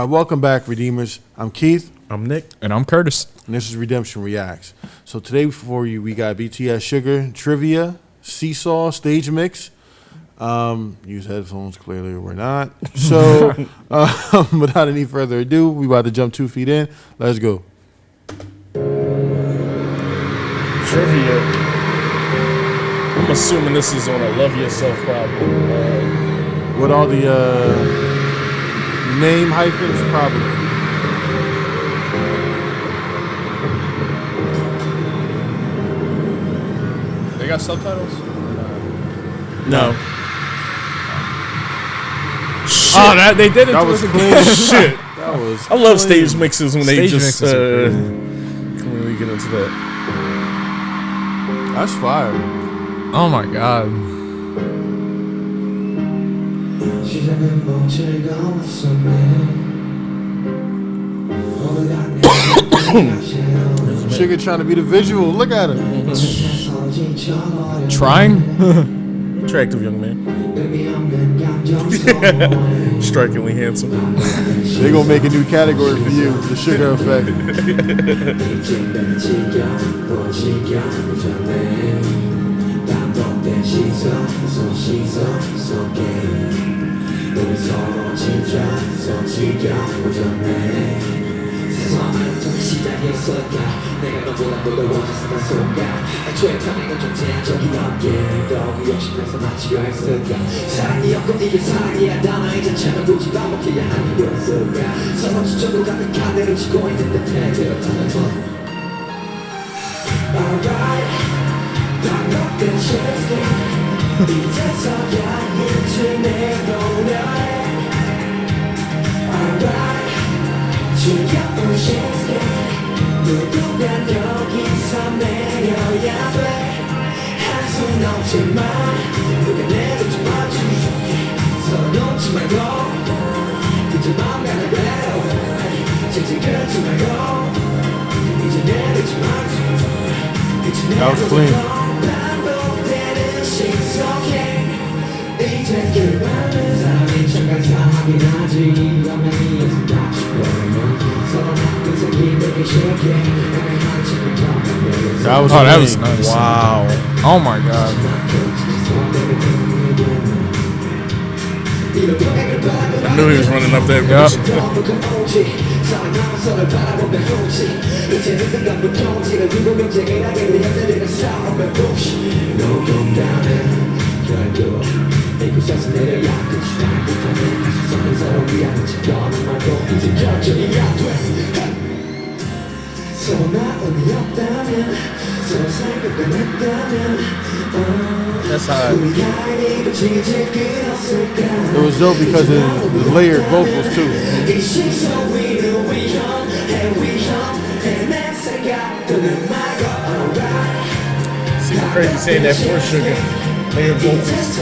Welcome back, Redeemers. I'm Keith. I'm Nick. And I'm Curtis. And this is Redemption Reacts. So today for you, we got BTS SUGA Trivia, Seesaw, Stage Mix. Use headphones, clearly we're not. So without any further ado, we about to jump 2 feet in. Let's go. Trivia. I'm assuming this is on a Love Yourself problem. With all the name hyphens, probably. They got subtitles? No. Shit. Oh, they did it. That was clean. Shit. That was. I love stage mixes when they Stage just mixes are clearly get into that. That's fire. Oh my god. SUGA trying to be the visual. Look at her. Trying? Attractive young man. Strikingly handsome. They're gonna make a new category for you, the SUGA effect. That was clean. That was that was nice. Wow. Oh my god. I knew he was running up that Yep. That's high. It was dope because of the layered vocals too. Seems crazy saying that for SUGA. Layered vocals.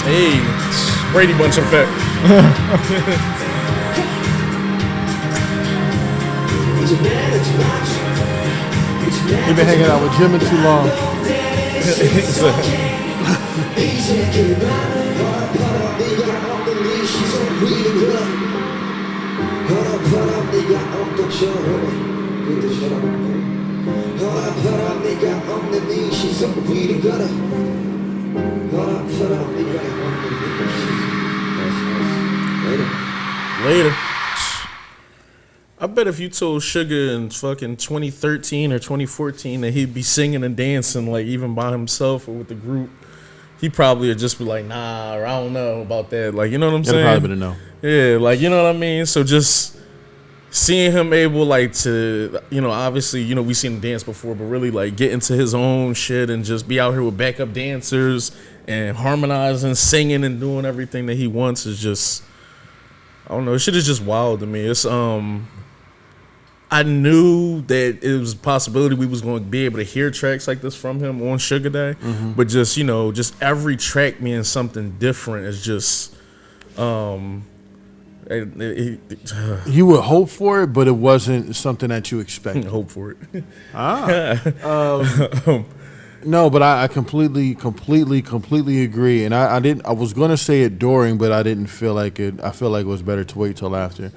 Hey, Brady Bunch effect. You've been hanging out with Jimmy too long. Later. I bet if you told Suga in fucking 2013 or 2014 that he'd be singing and dancing like even by himself or with the group, he probably would just be like, nah, or I don't know about that. Like, you know what I'm saying? Probably been a no. Yeah, like, you know what I mean? So just seeing him able, like, to, you know, obviously, you know, we seen him dance before, but really, like, get into his own shit and just be out here with backup dancers and harmonizing, singing, and doing everything that he wants is just, I don't know, shit is just wild to me. It's, I knew that it was a possibility we was going to be able to hear tracks like this from him on Sugar Day, but just, you know, just every track being something different is just, you would hope for it, but it wasn't something that you expected. hope for it. No, but I completely agree. And I was gonna say it during, but I didn't feel like it. I feel like it was better to wait till after.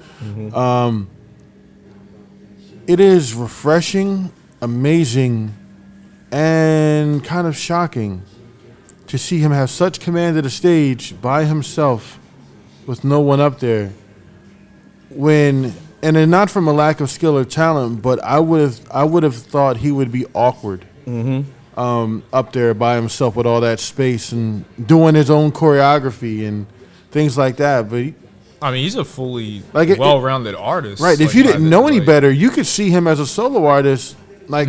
It is refreshing, amazing, and kind of shocking to see him have such command of the stage by himself with no one up there. And then not from a lack of skill or talent, but I would have thought he would be awkward up there by himself with all that space and doing his own choreography and things like that. But he's a fully like well-rounded artist. Right. If you didn't know any better, you could see him as a solo artist, like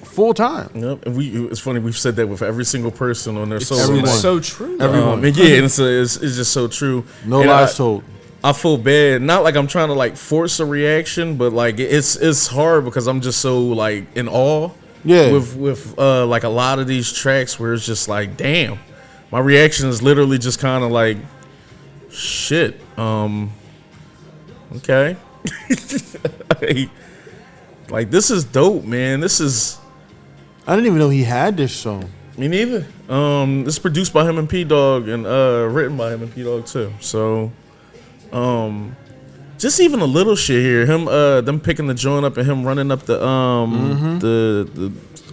full time. Yep. And it's funny, we've said that with every single person on their solo. Everyone. It's so true. Everyone. And yeah, it's just so true. No And lies told. I feel bad. Not like I'm trying to like force a reaction, but like it's hard because I'm just so like in awe. Yeah. With like a lot of these tracks where it's just like, damn, my reaction is literally just kind of like, shit. Okay. Like this is dope, man. This is. I didn't even know he had this song. Me neither. This is produced by him and P Dog and written by him and P Dog too. So, just even a little shit here. Him, them picking the joint up and him running up the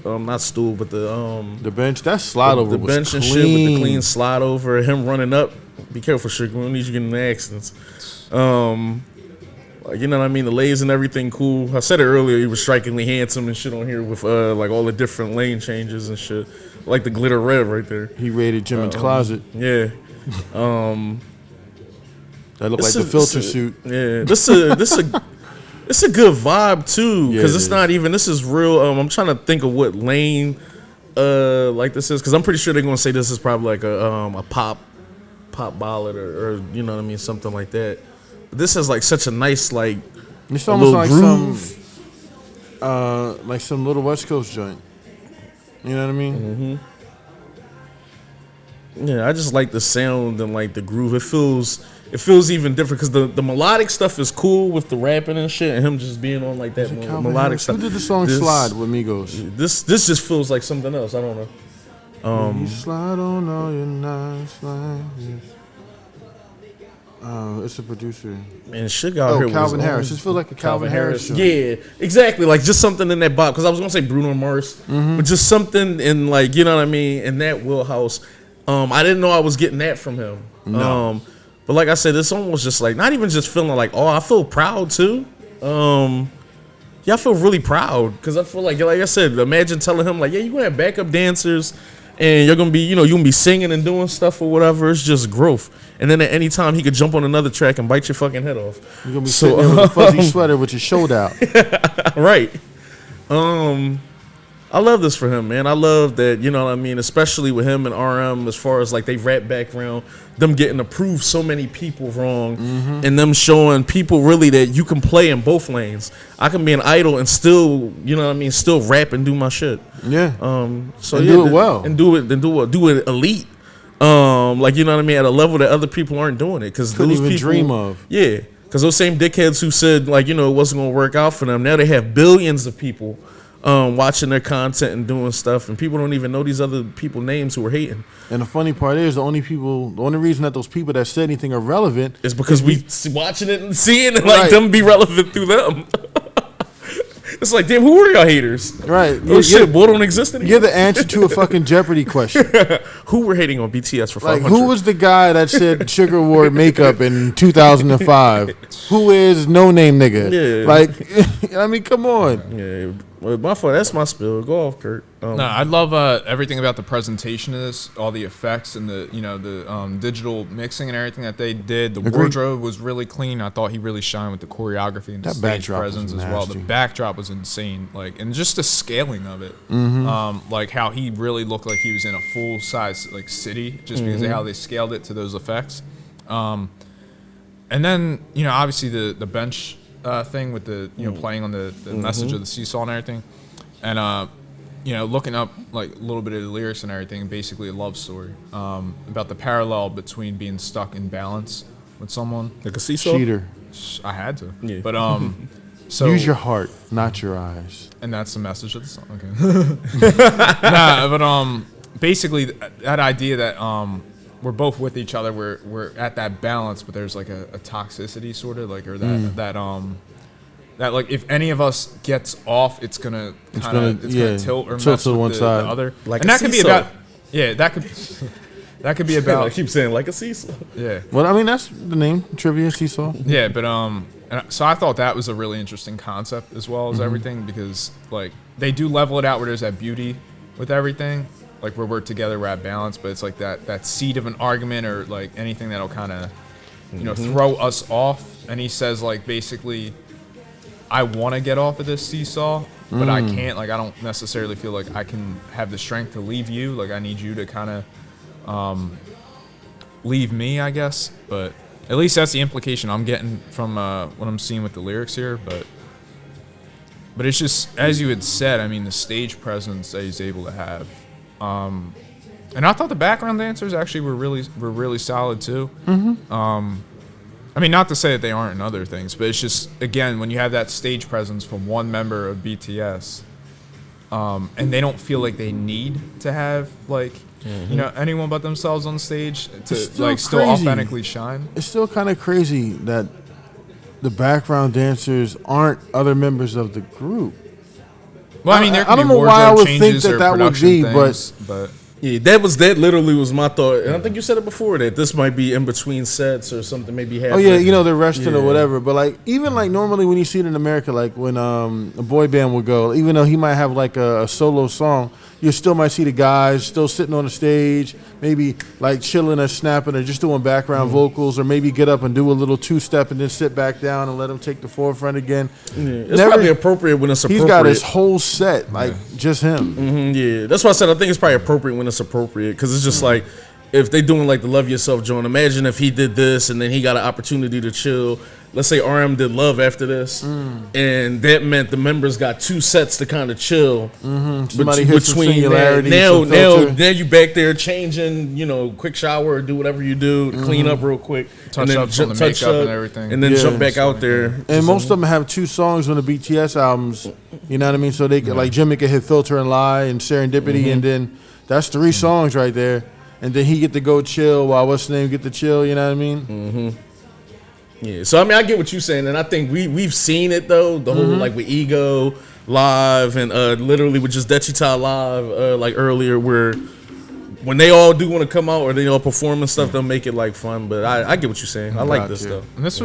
not stool, but the bench. That slide over the was bench clean. and shit with the clean slide over. Him running up. Be careful, shit. We don't need you getting in accidents. Like, you know what I mean? The lays and everything cool. I said it earlier. He was strikingly handsome and shit on here with like all the different lane changes and shit. Like the glitter red right there. He raided Jimin's closet. Yeah. That looked like the filter suit. Yeah. This a good vibe too, because Yeah, it's not even. This is real. I'm trying to think of what lane like this is, because I'm pretty sure they're gonna say this is probably like a pop ballad or you know what I mean, something like that. But this has like such a nice like. It's almost like groove. some little West Coast joint. You know what I mean? Yeah, I just like the sound and like the groove. It feels even different because the melodic stuff is cool with the rapping and shit, and him just being on like that melodic stuff. Who did the song Slide with Migos? This just feels like something else. I don't know. You slide on all your nice lines. It's a producer. Man, Suga out here Calvin was Harris. This feels like a Calvin Harris joint. Yeah, exactly. Like just something in that bop. Because I was gonna say Bruno Mars, but just something in like, you know what I mean, in that wheelhouse. I didn't know I was getting that from him. No. But like I said, it's almost just like not even just feeling like, oh, I feel proud too. Yeah, I feel really proud because I feel like I said, imagine telling him like, yeah, you're gonna have backup dancers and you're gonna be, you're gonna be singing and doing stuff or whatever. It's just growth. And then at any time he could jump on another track and bite your fucking head off. You're gonna be sitting there with a fuzzy sweater with your shoulder out. Right. I love this for him, man. I love that, you know what I mean, especially with him and RM as far as like they rap background, them getting to prove so many people wrong and them showing people really that you can play in both lanes. I can be an idol and still, you know what I mean, still rap and do my shit. Yeah. So and yeah, do it well. And do it elite. Like, you know what I mean, at a level that other people aren't doing it. Cause Couldn't those even people, dream of. Yeah. Cause those same dickheads who said like, you know, it wasn't gonna work out for them, now they have billions of people watching their content and doing stuff, and people don't even know these other people names who are hating. And the funny part is the only reason that those people that said anything are relevant is because we watching it and seeing it right. like them be relevant through them. It's like, damn, who are y'all haters? Right. Oh shit, Bull don't exist anymore. You're the answer to a fucking Jeopardy question. Who were hating on BTS for 500? Like, who was the guy that said Sugar wore makeup in 2005? Who is no name nigga? Yeah. Like, I mean, come on. Yeah, well, my fault. That's my spill. Go off, Kurt. No, I love everything about the presentation of this, all the effects and the digital mixing and everything that they did. The wardrobe was really clean. I thought he really shined with the choreography and the stage presence as well. The backdrop was insane, like, and just the scaling of it, like how he really looked like he was in a full size like city, just because of how they scaled it to those effects. And then obviously the bench thing with the playing on the message of the seesaw and everything, and looking up like a little bit of the lyrics and everything, basically a love story about the parallel between being stuck in balance with someone. Like a seesaw? Cheater. I had to. Yeah. But so Use your heart, not your eyes. and that's the message of the song. Okay. Nah, but basically that idea that we're both with each other, we're at that balance, but there's like a toxicity sort of like, or that like if any of us gets off, it's gonna tilt or mess to with one side. the other. Like and a that could be seesaw. about that could be about I keep saying like a seesaw. yeah. Well, I mean, that's the name, Trivia Seesaw. Yeah, but and so I thought that was a really interesting concept as well as everything, because like they do level it out where there's that beauty with everything, like where we're together, we're at balance, but it's like that seed of an argument or like anything that'll kind of throw us off. And he says like basically, I want to get off of this seesaw, but I can't. Like I don't necessarily feel like I can have the strength to leave you. Like I need you to kind of leave me, I guess. But at least that's the implication I'm getting from what I'm seeing with the lyrics here. But it's just, as you had said, I mean, the stage presence that he's able to have. And I thought the background dancers actually were really solid too. I mean, not to say that they aren't in other things, but it's just, again, when you have that stage presence from one member of BTS, and they don't feel like they need to have like anyone but themselves on stage to still authentically shine. It's still kind of crazy that the background dancers aren't other members of the group. Well, I mean, there could I don't be know why I wardrobe would think changes that or that would production be, things, but Yeah, that literally was my thought, and I think you said it before that this might be in between sets or something, maybe Oh happening. yeah, they're resting or whatever. But like even like normally when you see it in America, like when a boy band would go, even though he might have like a solo song, you still might see the guys still sitting on the stage, maybe like chilling or snapping or just doing background vocals, or maybe get up and do a little two-step and then sit back down and let them take the forefront again. Yeah, it's probably appropriate when it's appropriate. He's got his whole set, like just him. Yeah, that's why I said I think it's probably appropriate when it's appropriate, because it's just like if they doing like the Love Yourself joint. Imagine if he did this and then he got an opportunity to chill. Let's say RM did Love after this, and that meant the members got two sets to kind of chill. Somebody hit some singularity, now some filter. you back there changing, quick shower or do whatever you do, clean up real quick, touch and then ups on the makeup and everything, and then jump back out there. And most of them have two songs on the BTS albums. You know what I mean? So they could, like Jimmy could hit Filter and Lie and Serendipity, and then that's 3 songs right there. And then he get to go chill while what's the name get to chill. You know what I mean? Yeah, so I mean, I get what you're saying, and I think we've seen it though. The whole like with Ego live and literally with just Dechita live like earlier, where when they all do want to come out or they all perform and stuff, they'll make it like fun. But I get what you're saying. I like this though. And this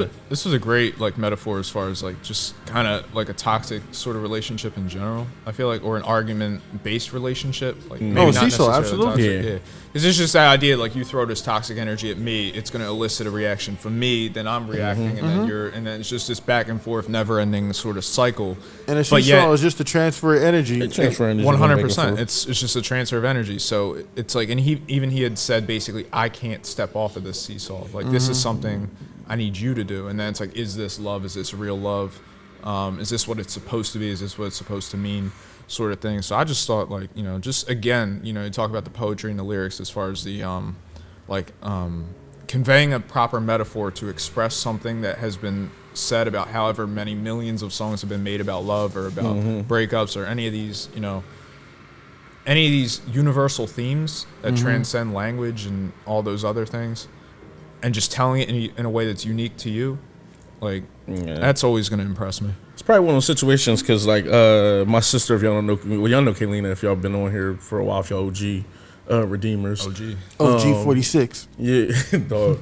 was a great like metaphor as far as like just kind of like a toxic sort of relationship in general. I feel like, or an argument based relationship. Like maybe not Seesaw, necessarily absolutely. toxic, yeah. Because it's just that idea, like you throw this toxic energy at me, it's going to elicit a reaction from me, then I'm reacting, and then it's just this back and forth, never ending sort of cycle. And a Seesaw is just a transfer of energy. 100%. It's just a transfer of energy. So it's like, and he had said basically, I can't step off of this seesaw. Like this is something I need you to do. And then it's like, is this love? Is this real love? Is this what it's supposed to be? Is this what it's supposed to mean? Sort of thing. So I just thought, like, just again, you talk about the poetry and the lyrics as far as the conveying a proper metaphor to express something that has been said about however many millions of songs have been made about love or about breakups or any of these universal themes that transcend language and all those other things, and just telling it in a way that's unique to you, like that's always going to impress me. It's probably one of those situations because, like, my sister, if y'all don't know, well, y'all know Kaylina if y'all been on here for a while, if y'all OG Redeemers. OG 46. Yeah, dog.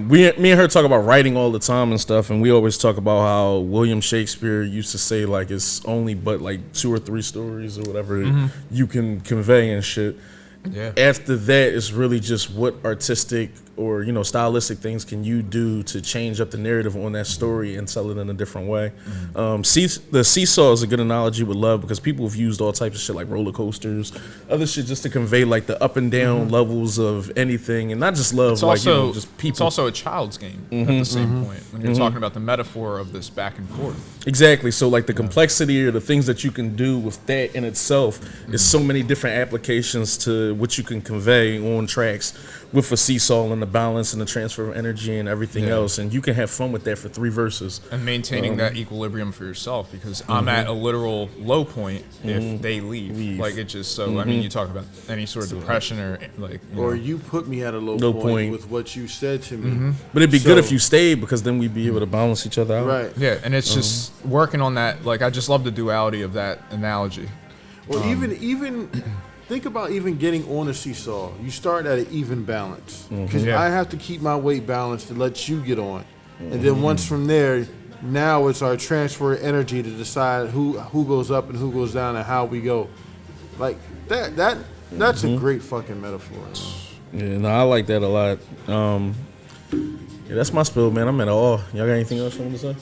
Me and her talk about writing all the time and stuff, and we always talk about how William Shakespeare used to say, like, it's only but, like, 2 or 3 stories or whatever you can convey and shit. Yeah. After that, it's really just what artistic or, you know, stylistic things can you do to change up the narrative on that story and tell it in a different way. The Seesaw is a good analogy with love because people have used all types of shit like roller coasters, other shit just to convey like the up and down levels of anything, and not just love, It's like also, you know, just people. It's also a child's game at the same point when you're talking about the metaphor of this back and forth. Exactly. So like the complexity or the things that you can do with that in itself is so many different applications to what you can convey on tracks with a seesaw and the balance and the transfer of energy and everything else. And you can have fun with that for 3 verses. And maintaining that equilibrium for yourself because I'm at a literal low point if they leave. Like it just, so I mean, you talk about any sort of depression or like. You put me at a low point with what you said to me. But it'd be good if you stayed because then we'd be able to balance each other out. Right. Yeah, and it's just working on that. Like I just love the duality of that analogy. Or even think about even getting on a seesaw. You start at an even balance because I have to keep my weight balanced to let you get on, and then once from there, now it's our transfer of energy to decide who goes up and who goes down and how we go. Like that's a great fucking metaphor. Yeah, no, I like that a lot. Yeah, that's my spill, man. I'm at all. Y'all got anything else you want to say?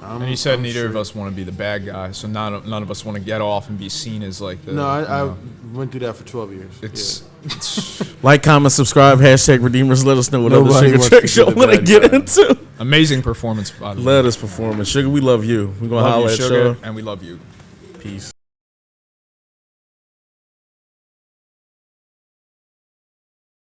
And you said neither of us want to be the bad guy, so none of us want to get off and be seen as like the. No, I went through that for 12 years. It's like, comment, subscribe, hashtag Redeemers. Let us know what Nobody other sugar wants tricks to be y'all the want to bad get guy. into. amazing performance by the way. Let us perform it. Sugar, we love you. We're going to Love holler you, at Sugar, y'all. and we love you. Peace.